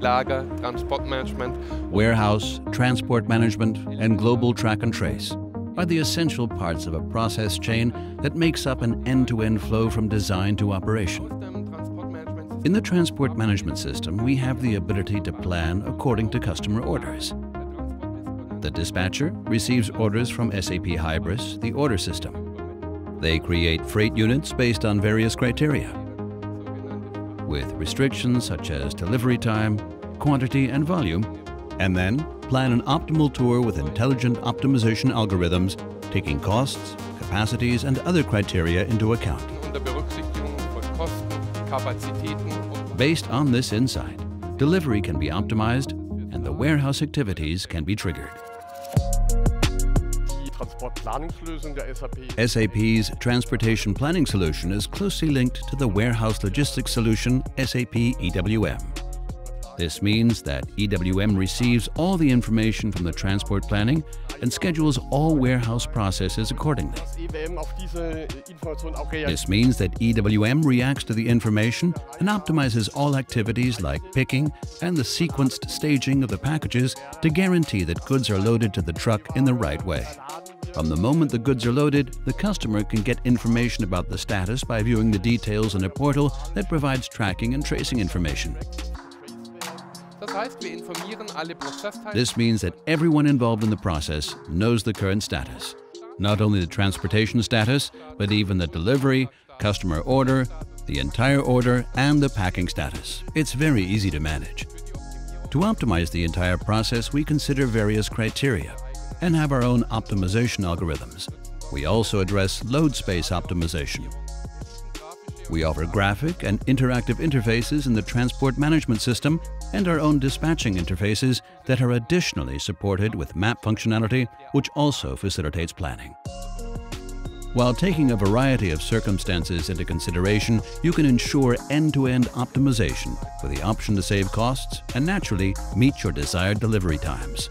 Lager, Transport Management, warehouse, transport management, and global track and trace are the essential parts of a process chain that makes up an end-to-end flow from design to operation. In the transport management system, we have the ability to plan according to customer orders. The dispatcher receives orders from SAP Hybris, the order system. They create freight units based on various criteria, with restrictions such as delivery time, quantity, and volume, and then plan an optimal tour with intelligent optimization algorithms, taking costs, capacities, and other criteria into account. Based on this insight, delivery can be optimized and the warehouse activities can be triggered. SAP's transportation planning solution is closely linked to the warehouse logistics solution SAP EWM. This means that EWM receives all the information from the transport planning and schedules all warehouse processes accordingly. This means that EWM reacts to the information and optimizes all activities like picking and the sequenced staging of the packages to guarantee that goods are loaded to the truck in the right way. From the moment the goods are loaded, the customer can get information about the status by viewing the details in a portal that provides tracking and tracing information. This means that everyone involved in the process knows the current status. Not only the transportation status, but even the delivery, customer order, the entire order, and the packing status. It's very easy to manage. To optimize the entire process, we consider various criteria and have our own optimization algorithms. We also address load space optimization. We offer graphic and interactive interfaces in the transport management system and our own dispatching interfaces that are additionally supported with map functionality, which also facilitates planning. While taking a variety of circumstances into consideration, you can ensure end-to-end optimization with the option to save costs and naturally meet your desired delivery times.